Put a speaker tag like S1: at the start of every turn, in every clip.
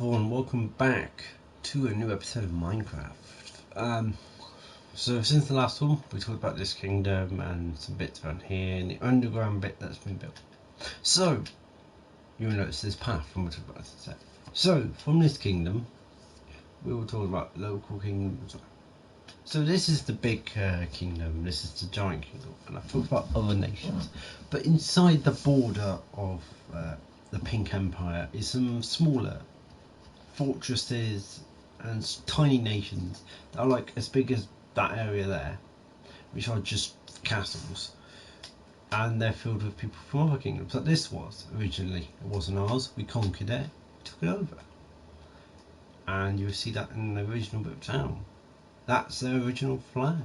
S1: And welcome back to a new episode of Minecraft. So since the last one, we talked about this kingdom and some bits around here and the underground bit that's been built. So you'll notice this path from what we talked about set. So from this kingdom, we will talk about local kingdoms. So this is the big kingdom. This is the giant kingdom, and I've talked about other nations. But inside the border of the Pink Empire is some smaller fortresses and tiny nations that are like as big as that area there, which are just castles, and they're filled with people from other kingdoms. Like this was originally, it wasn't ours. We conquered it, we took it over, and you'll see that in the original bit of town. That's their original flag.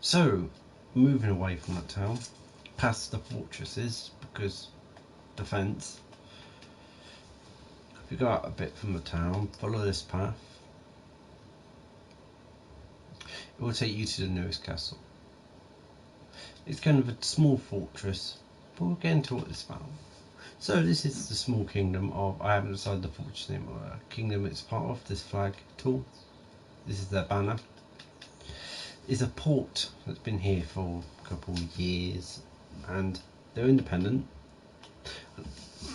S1: So moving away from that town, past the fortresses, because defence. If you go out a bit from the town, follow this path, it will take you to the nearest castle. It's kind of a small fortress, but we'll get into what it's about. So this is the small kingdom of, I haven't decided the fortress name or kingdom it's part of, this flag tool. This is their banner. It's a port that's been here for a couple of years, and they're independent.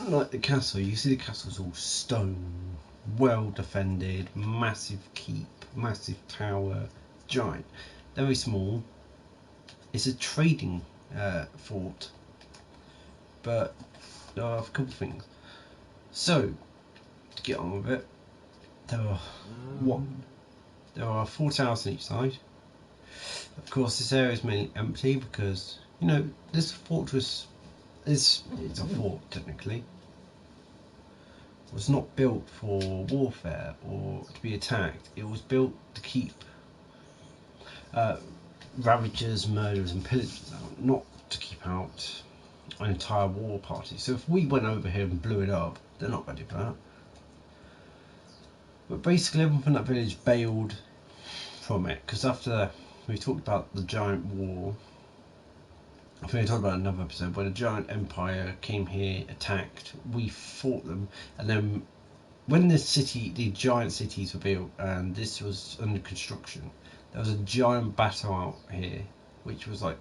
S1: Like the castle, you see the castle's all stone, well defended, massive keep, massive tower, giant. Very small. It's a trading fort, but there are a couple of things. So to get on with it, there are 4 towers on each side. Of course, this area is mainly empty because this fortress it's a fort technically. It was not built for warfare or to be attacked. It was built to keep ravagers, murderers and pillagers out, not to keep out an entire war party. So if we went over here and blew it up, they're not ready for that. But basically everyone from that village bailed from it, because after we talked about the giant war, I think I talked about another episode where the giant empire came here, attacked, we fought them, and then when the giant cities were built and this was under construction, there was a giant battle out here, which was like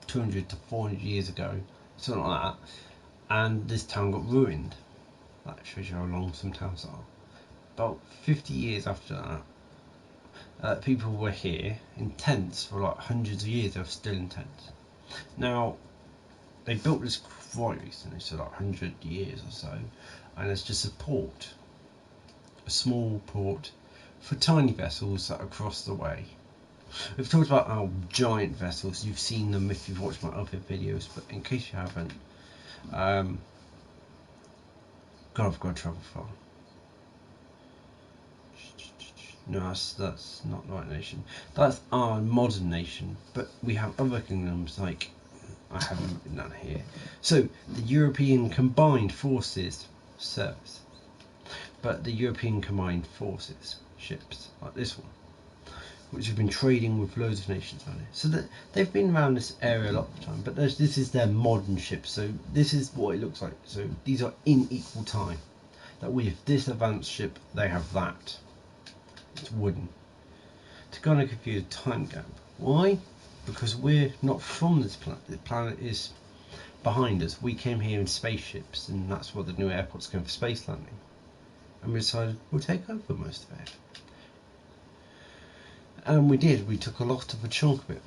S1: 200 to 400 years ago, something like that, and this town got ruined. That shows you how long some towns are. About 50 years after that, people were here in tents for like hundreds of years. They were still in tents. Now, they built this quite recently, so like 100 years or so, and it's just a small port for tiny vessels that are across the way. We've talked about our giant vessels, you've seen them if you've watched my other videos, but in case you haven't, God, I've got to travel far. No, that's not the right nation. That's our modern nation, but we have other kingdoms like, I haven't written that here. So the European Combined Forces Service, but the European Combined Forces ships like this one, which have been trading with loads of nations around here. So that they've been around this area a lot of the time, but this is their modern ships. So this is what it looks like. So these are in equal time. That with this advanced ship, they have that. It's wooden. To kind of give you a time gap. Why? Because we're not from this planet. The planet is behind us. We came here in spaceships, and that's what the new airport's going for, space landing. And we decided we'll take over most of it. And we did. We took a lot of a chunk of it.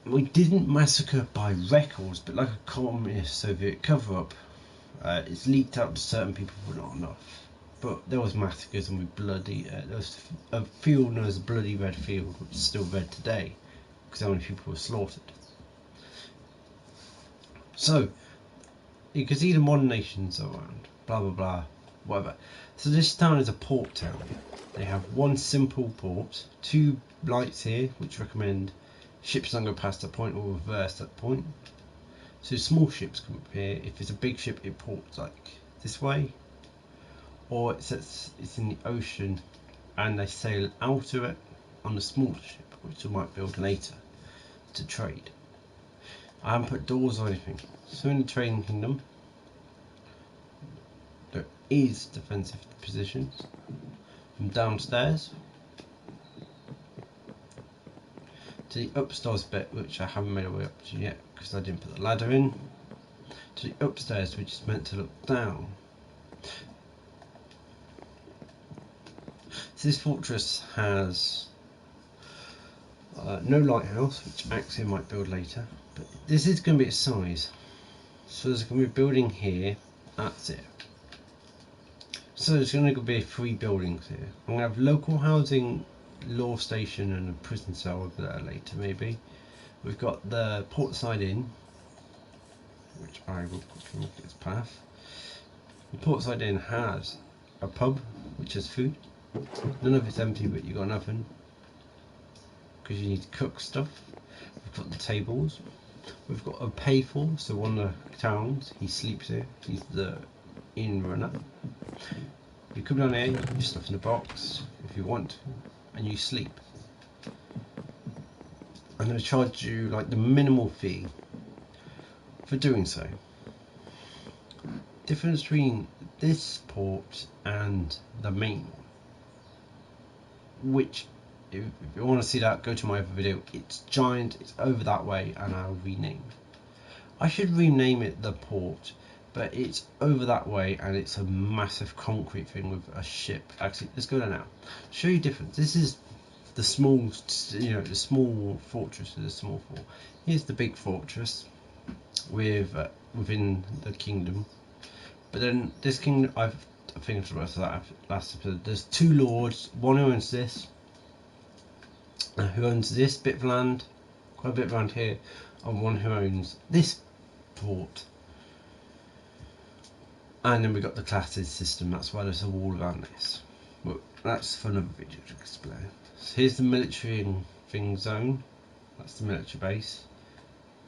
S1: We didn't massacre by records, but like a communist Soviet cover-up, it's leaked out to certain people, but not enough. But there was massacres, and there was a field known as Bloody Red Field, which is still red today, because how many people were slaughtered. So you can see the modern nations around, blah blah blah, whatever. So this town is a port town. They have one simple port, 2 lights here, which recommend ships don't go past that point or reverse that point. So small ships come up here. If it's a big ship, it ports like this way, or it's in the ocean and they sail out of it on a smaller ship, which they might build later to trade. I haven't put doors or anything. So in the trading kingdom, go is defensive positions. From downstairs to the upstairs bit, which I haven't made my way up to yet because I didn't put the ladder in, to the upstairs, which is meant to look down. So this fortress has no lighthouse, which actually I might build later, but this is going to be its size. So there's going to be a building here, that's it. So there's going to be 3 buildings here. I'm going to have local housing, law station and a prison cell over there later maybe. We've got the Portside Inn, which I will quickly look at its path. The Portside Inn has a pub, which has food. None of it's empty, but you've got an oven, because you need to cook stuff. We've got the tables. We've got a pay for, so one of the towns, he sleeps here. He's the inn runner. You come down here, you put your stuff in a box if you want to, and you sleep. I'm going to charge you like the minimal fee for doing so. Difference between this port and the main one, which if you want to see that, go to my other video. It's giant, it's over that way, and I'll rename it. I should rename it the port, but it's over that way and it's a massive concrete thing with a ship. Actually, let's go there now. Show you difference. This is the small, the small fortress is a small fort. Here's the big fortress with within the kingdom. But then this kingdom, I think I talked about that last episode. There's 2 lords, one who owns this, who owns this bit of land, quite a bit of land here, and one who owns this port. And then we got the classes system. That's why there's a wall around this. But that's for another video to explain. So here's the military and thing zone. That's the military base,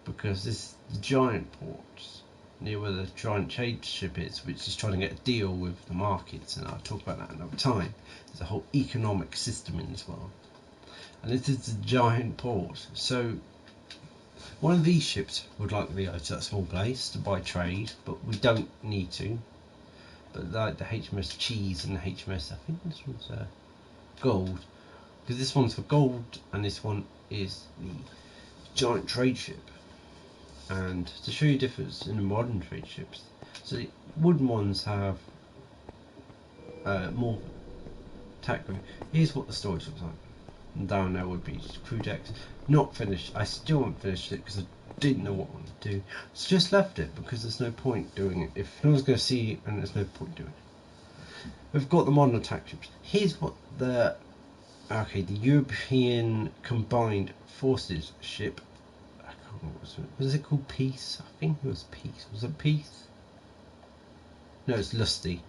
S1: because this is the giant port near where the giant trade ship is, which is trying to get a deal with the markets, and I'll talk about that another time. There's a whole economic system in as well. And this is the giant port. So one of these ships would likely go to that small place to buy trade, but we don't need to. But like the HMS Cheese and the HMS, I think this one's Gold, because this one's for gold and this one is the giant trade ship. And to show you the difference in the modern trade ships, so the wooden ones have more tack room. Here's what the storage looks like. And down there would be crew decks. Not finished. I still haven't finished it because I didn't know what I wanted to do. So just left it because there's no point doing it. If no one's going to see it, then there's no point doing it. We've got the modern attack ships. Here's what the European Combined Forces ship. I can't remember what was it called? Peace? I think it was Peace. Was it Peace? No, it's Lusty.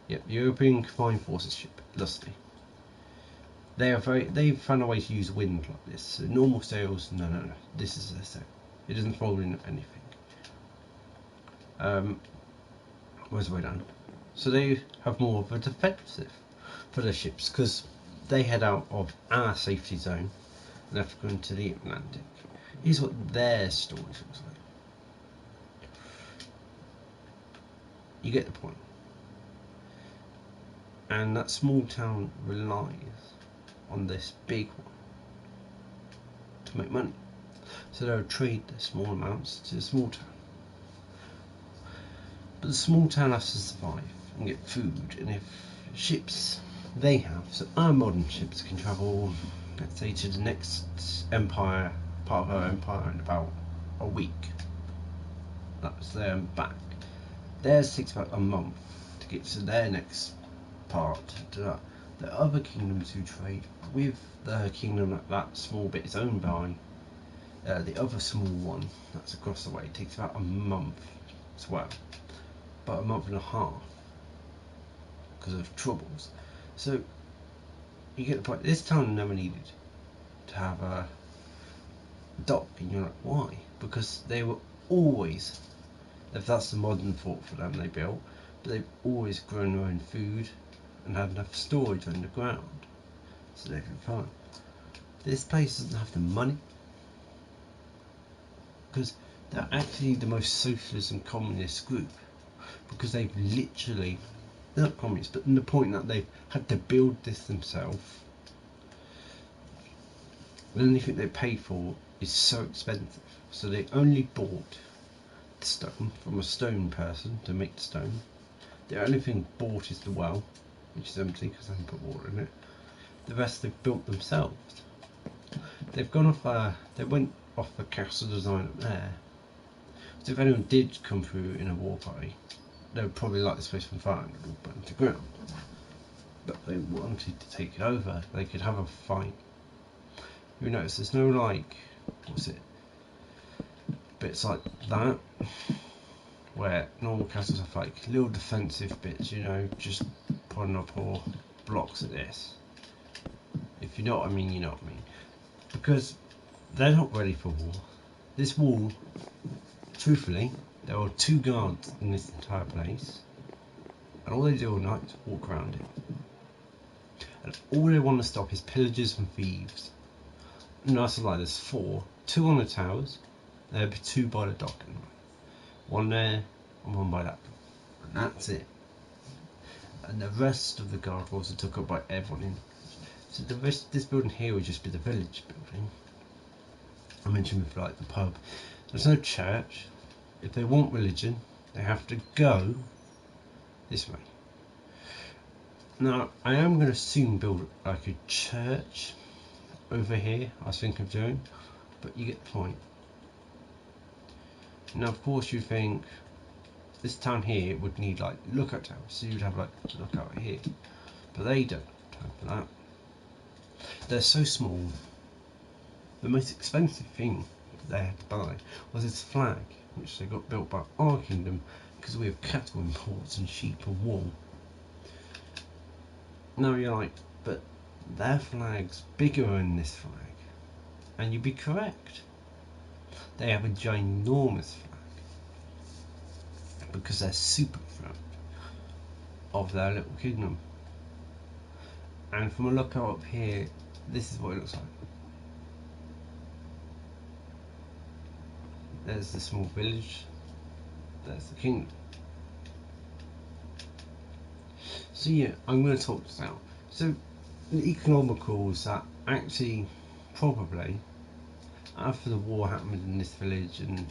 S1: Yep, European Combined Forces ship, Lusty. They've found a way to use wind like this. So normal sails, no. This is a sail. It doesn't fold in anything. Where's the way down? So they have more of a defensive for their ships, because they head out of our safety zone and have to go into the Atlantic. Here's what their storage looks like. You get the point. And that small town relies on this big one to make money, so they'll trade the small amounts to the small town. But the small town has to survive and get food, and if ships they have, so our modern ships can travel, let's say, to the next empire, part of our empire, in about a week. That's there and back. Theirs takes about a month to get to their next part. The other kingdoms who trade with the kingdom that small bit is owned by, the other small one that's across the way, it takes about a month as well, about a month and a half because of troubles. So you get the point. This town never needed to have a dock, and you're like, why? Because they were always, if that's the modern fort for them they built, but they've always grown their own food and had enough storage underground, so they've been fine. This place doesn't have the money because they're actually the most socialist and communist group. because they've literally, they're not communists, but in the point that they've had to build this themselves. And anything they paid for is so expensive, so they only bought the stone from a stone person to make the stone. The only thing bought is the well, which is empty because they haven't put water in it. The rest they've built themselves. They've gone off. They went off the castle design up there. So if anyone did come through in a war party, they would probably light this place from fire and it would burn to ground. But they wanted to take it over. They could have a fight. You notice there's no like, what's it? Bits like that, where normal castles have like little defensive bits, you know, just putting up all blocks of this. If you know what I mean, you know what I mean. Because they're not ready for war. This wall, truthfully, there are 2 guards in this entire place, and all they do all night is walk around it. And all they want to stop is pillagers and thieves. Nice and like there's 4, 2 on the towers, there'll be 2 by the dock, anyway. 1 there and 1 by that door, and that's it. And the rest of the guard walls are took up by everyone in. So the rest of this building here would just be the village building. I mentioned before, like the pub. There's no church. If they want religion, they have to go this way. Now, I am going to soon build like a church over here, I was thinking of doing, but you get the point. Now, of course, you think this town here would need like lookout towers, so you'd have like lookout here, but they don't have time for that. They're so small. The most expensive thing they had to buy was this flag, which they got built by our kingdom because we have cattle imports and sheep and wool. Now you're like, but their flag's bigger than this flag, and you'd be correct. They have a ginormous flag because they're super proud of their little kingdom. And from a lookout up here, this is what it looks like. There's the small village, there's the kingdom. So yeah, I'm going to talk this out. So the economicals that actually probably after the war happened in this village and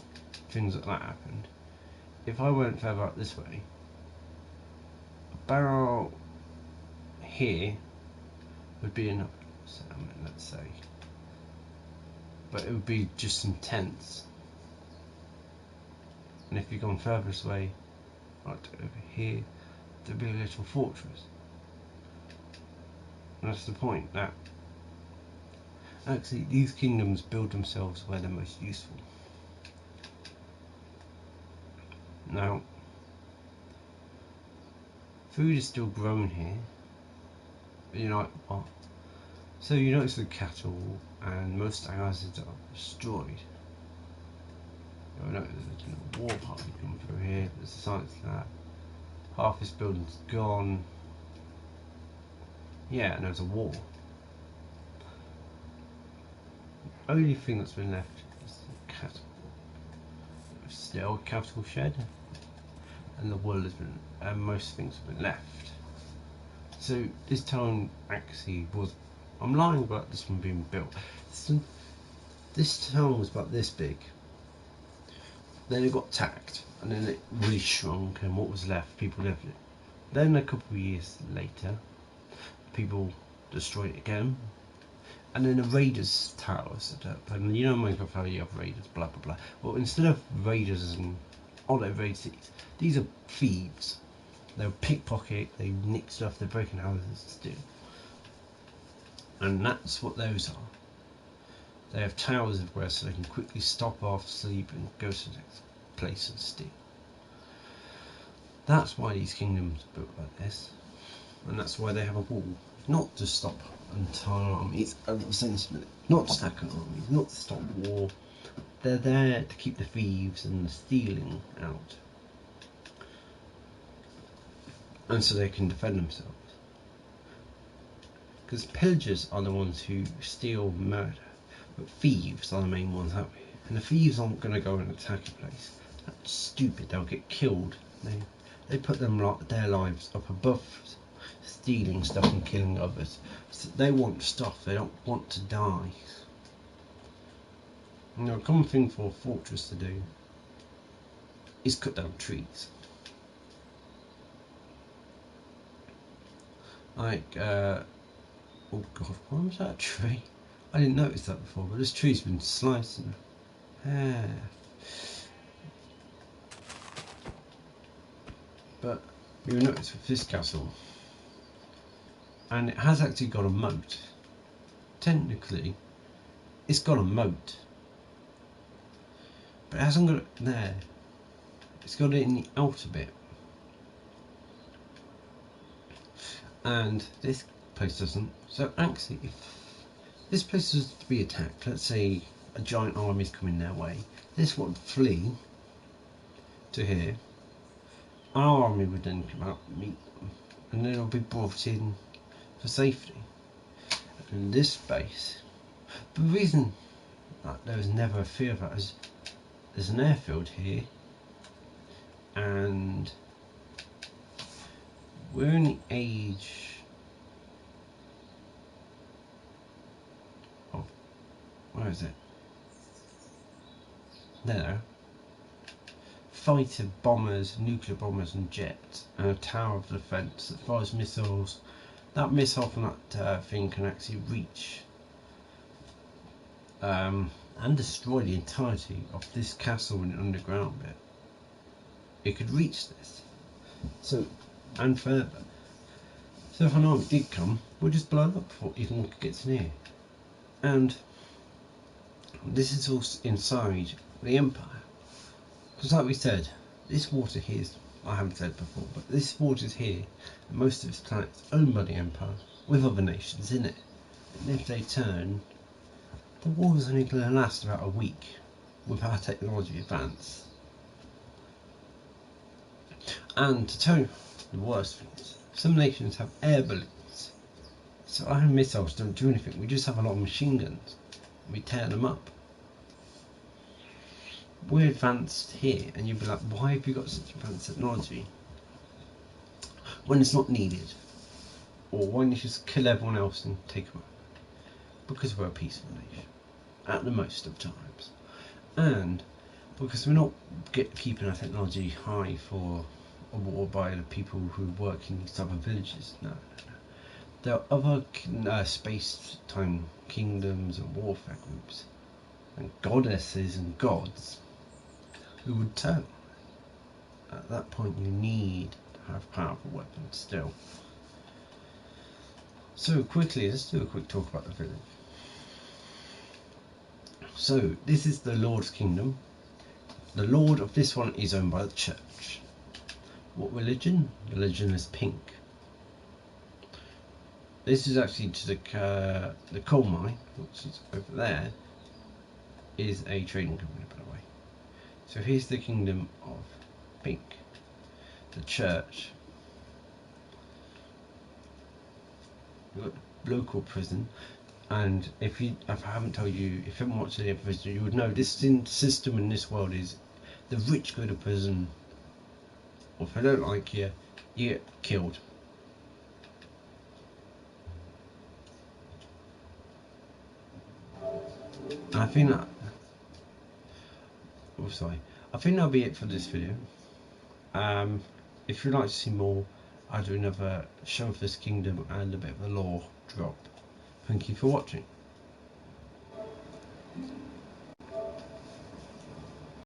S1: things like that happened, if I went further up this way, about here would be another settlement, let's say, but it would be just some tents. And if you've gone further this way, right over here, there'd be a little fortress. And that's the point, that actually these kingdoms build themselves where they're most useful. Now, food is still grown here, but you're like, what? So you notice the cattle and most houses are destroyed. You'll notice there's a war party coming through here, there's a science lab. Half this building's gone. Yeah, and there's a war. The only thing that's been left is the cattle. Still a cattle shed, and the wool has been, and most things have been left. So this town actually was, I'm lying about this one being built. So this town was about this big. Then it got attacked, and then it really shrunk, and what was left, people lived in it. Then a couple of years later, people destroyed it again, and then a raiders tower set up. And you know in Minecraft how you have raiders, blah blah blah. Well, instead of raiders and they raid cities, these are thieves. They'll pickpocket, they nick stuff, they're breaking houses and steal. And that's what those are. They have towers everywhere so they can quickly stop off, sleep, and go to the next place and steal. That's why these kingdoms are built like this, and that's why they have a wall. Not to stop entire armies, essentially. Not to attack an army, not to stop war. They're there to keep the thieves and the stealing out, and so they can defend themselves. Because pillagers are the ones who steal, murder, but thieves are the main ones out here. And the thieves aren't going to go and attack a place. That's stupid. They'll get killed. They put their lives up above stealing stuff and killing others. So they want stuff, they don't want to die. You know, a common thing for a fortress to do is cut down trees. Like, oh god, why was that a tree? I didn't notice that before, but this tree's been sliced in half. But you'll notice with this castle, and it has actually got a moat. Technically, it's got a moat, but it hasn't got it there. It's got it in the outer bit. And this place doesn't. So actually, if this place was to be attacked, let's say a giant army's coming their way, this would flee to here. Our army would then come out and meet them, and then it'll be brought in for safety. And this base, the reason that there was never a fear of that is there's an airfield here, and we're in the age of, where is it? There. Fighter bombers, nuclear bombers and jets, and a tower of defence that fires missiles. That missile from that thing can actually reach and destroy the entirety of this castle in the underground bit. It could reach this. So, and further. So if an army did come, we'll just blow it up before even one gets near. And this is all inside the Empire. Because like we said, this water here is, I haven't said before, but this water is here, and most of this planet is owned by the Empire, with other nations in it. And if they turn, the war is only going to last about a week, with our technology advance. And to tell you the worst thing is, some nations have air balloons. So our missiles don't do anything, we just have a lot of machine guns, and we tear them up. We're advanced here, and you'd be like, why have you got such advanced technology when it's not needed? Or why don't you just kill everyone else and take them out? Because we're a peaceful nation, at the most of times. And because we're not keeping our technology high for a war by the people who work in these type of villages. No. There are other space-time kingdoms and warfare groups, and goddesses and gods who would tell. At that point you need to have powerful weapons still. So quickly, let's do a quick talk about the village. So this is the Lord's kingdom. The Lord of this one is owned by the church. What religion? Religion is pink. This is actually to the coal mine, which is over there, is a trading company, by the way. So here's the kingdom of pink, the church. We've got the local prison, and if I haven't told you, if you haven't watched any episode, you would know this system in this world is the rich go to prison, or if they don't like you, you get killed. And I think that, I think that'll be it for this video. If you'd like to see more, I'll do another show of this kingdom and a bit of a lore drop. Thank you for watching.